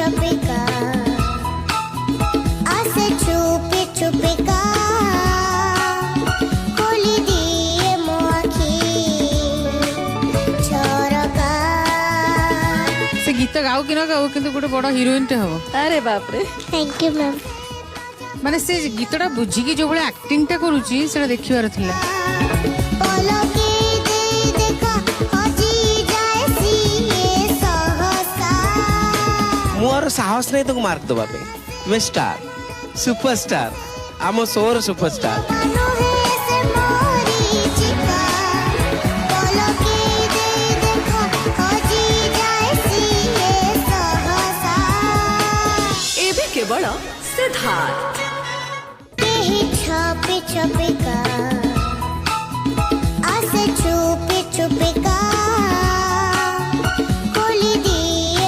छुपे का आसे छुपे छुपे का खोली दिए मो आखी झरका। से गीत गाऊ कि न गाऊ किंतु गोटे बड़ हिरोइन टे हबो। अरे बाप रे थैंक यू मैम। माने से गीतटा बुझिकी जो बळे एक्टिंग टा करूची सेटा देखिबार थिला। पलके दे देखा हजी जाए सीए सहसा। मोर साहस नहीं तो मार्क दबा पे तुम्हें स्टार सुपरस्टार आम सोर सुपरस्टार। मानो है से मोरी चिका पलके दे देखा हजी जाए सीए सहसा। एबे केवल सिद्धार्थ कहीं छुपे छुपे का आसे छुपे छुपे